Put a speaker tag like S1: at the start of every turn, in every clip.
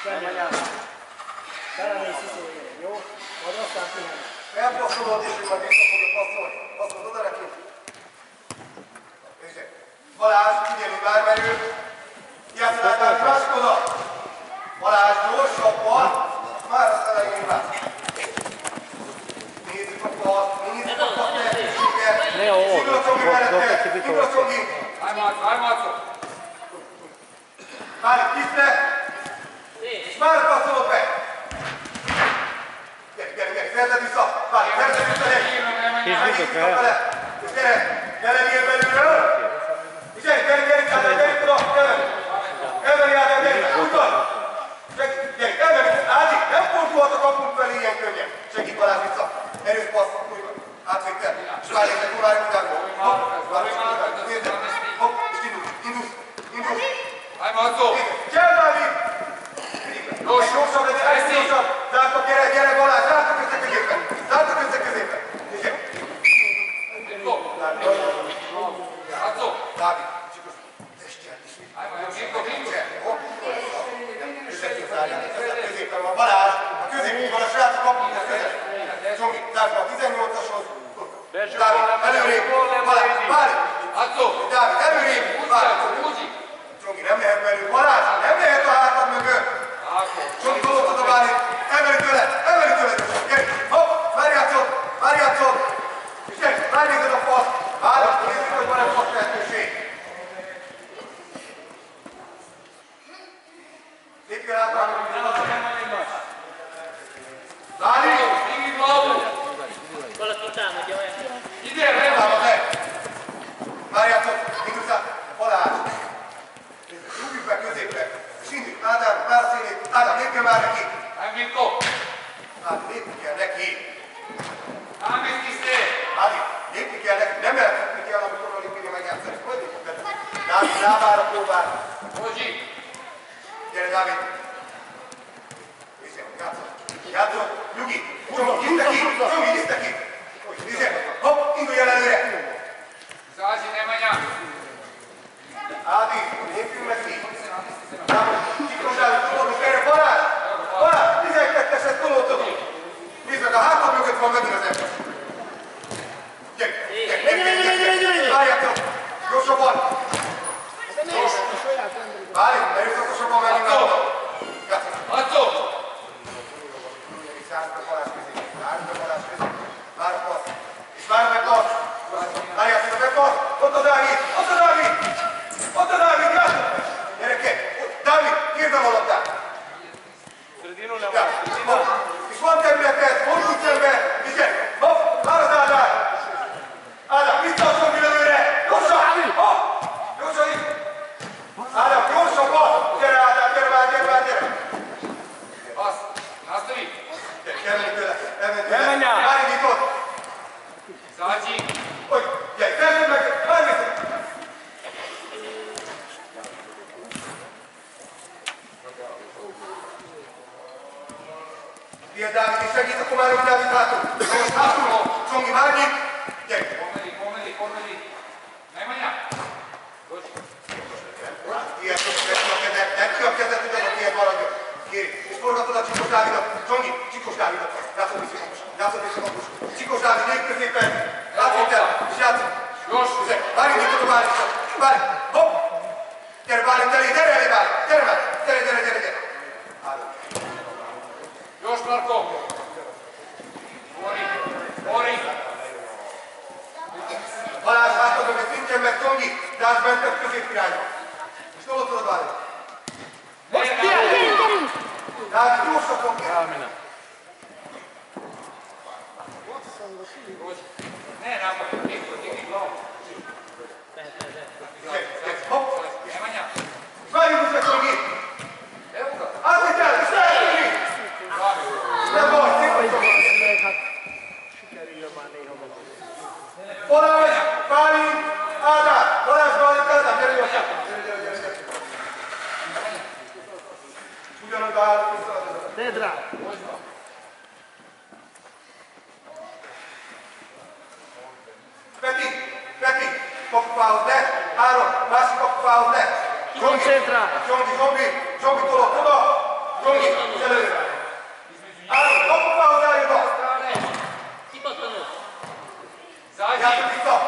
S1: Belemész iszolni, jó? Majd aztán pihenni.
S2: Elpasszolod és majd vissza fogja passzolni. Passzolod oda neki. Nézzék. Balázs, figyelünk vármerő. Játszolátál másik oda. Balázs gyorsabban. Már az elején már. Nézzük a pad, nézzük a pad lehetőséget. Indul a Csogi mellette. Indul a Csogi.
S3: Várjátszok.
S2: Várj, kiszre. És már passzolod be. Gyere, szerzed vissza. Várj, szerzed vissza neki. Megint vele. És gyere, ne legyél belülről. És gyere, Ádám, gyere oda. Elmeri Ádám, gyere, utal. Gyere, elmeri. Ági, nem fordulhat a kapunk felé ilyen könnyen. Segít Balázs vissza. Erős passz, újra. Átvétel. És várjétek, várj mindenkor. Hopp, várj mindenkor. Nézzed. Hopp, és indulsz.
S3: Várjátszó.
S2: Gyere, Dávid. Gyorsabb legyen, gyorsabb. Zártok, gyere Balázs, zártok össze középen. Zártok össze középen.
S3: Várjátszó.
S2: Dávid, csikos. Testjel is. Középen van Balázs. A középen van a srácok kapunk a közep. Csogi, zárd a 18-ashoz. Dávid, előrébb. Balázs, várj. Dávid, előrébb. Várj. Csogi, nem lehet belül. Balázs, nem lehet a hátad mögött. Csogi, dolgozod a bálét. Emeli tőle. Gyere, hopp, várjátszod. És gyere, ránézed a fasz. Várjad, nézzük, hogy van-e fasz lehetőség. Lépjél át, Dáli!
S1: Valaki támadja olyan.
S3: Ide,
S2: Támad le! Várjátszod, indulsz át. Balázs! Rúgjuk be középre. És indulj. Ádám, már színét. Ádám, lépjél már neki. Ádi, lépni kell neki. Ádi, lépni kell neki. Nem elfutni kell, amikor a lépjél megjátszani. Hogy lépjél be? Dávid, rávár a próbál. Gyere, Dávid. Nézzél, játszol. Nyugi. Csogi, hisz neki. Nézzél, hopp, indulj el előre. Ádi, lépjünk neki. Csikos Dávid, tudod, erre Balázs! Balázs, 12-eset tolódtok! Nézd meg, a hátad mögött van megint az ember. Gyere! Várjátok! Gyorsabban! Várjunk, erőszakosabban menjünk el oda. Játszol! Zárd be Balázs közé. Várj a passz. És várj meg passz. Várjátok meg passz. Ott a Dávid! Játszol! Gyerekek! Dávid, írd el a labdát! És van területed, fordulj szembe! És gyere! Hopp! Vár az Ádám! Ádám, vissza a Csogi lövőre! Gyorsan! Hopp! Gyorsan itt! Ádám, gyorsabban! Gyere Ádám, gyere már! Elmenj tőle! Elindítod! Hogy, gyere, felszed meg! Elmészed! Figyelj, Dávid, és segít, akkor már hogy Dávid hátul! Csongi, várj! Gyere! Tedd ki a kezed, tudod, a tiéd maradjon. Kéri, és forgatod a Csikos Dávidot. Csongi, Csikos Dávidot. Játszod vissza kapus. Csikos Dávid, lép középen. Átvétel, és játszod. Várj, indítod a Bálint. Várj, hopp! Gyere Bálint elé, gyere elé Bálint. Gyere már, gyere.
S3: Gyors, Marko! Bori!
S2: Balázs, hátad mögött nincsen meg, Csongi. Dász bent a középirányba. És tolódtad a Bálint. Dávid, gyorsabban kell. Hopp! Várjunk vissza, Csongi! Átvétel, és eltűnni! Nem baj, szép vagy, Csongi! Balázs, Bálint, Ádám! Balázs, Bálint, Ádám! Gyere gyorsan! Ugyanoda állunk vissza.
S1: Tedd rá!
S2: Peti! Kapufához le! Áron, másik kapufához le!
S1: Koncentrál!
S2: Zsombi, tolok oda! Zsongi, előre. Áron, kapuba hozzájövő.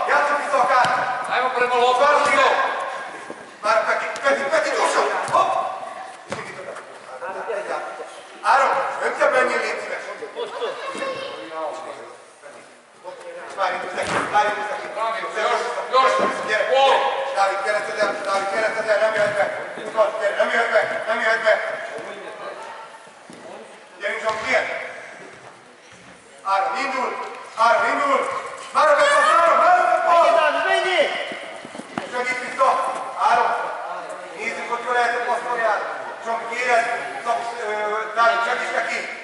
S2: Játsszuk vissza a kártyát.
S3: Ajmo prema loptu.
S2: Már Peti, gyorsan! Hopp! Áron, öntebb menjél, légy szíves! Várjunk neki!
S3: Gyors!
S2: Gyere! Dávid, kereted el, nem jöhet be! Gyere, nem jöhet be! Gyerünk, Zsong, ilyen! Áron, indul! Már a bepasz, Áron!
S1: Menjél!
S2: Segít vissza! Áron! Nézzük, hogy jól lehetett passzolni, Áron! Zsong, kéred! Dávid, segíts neki!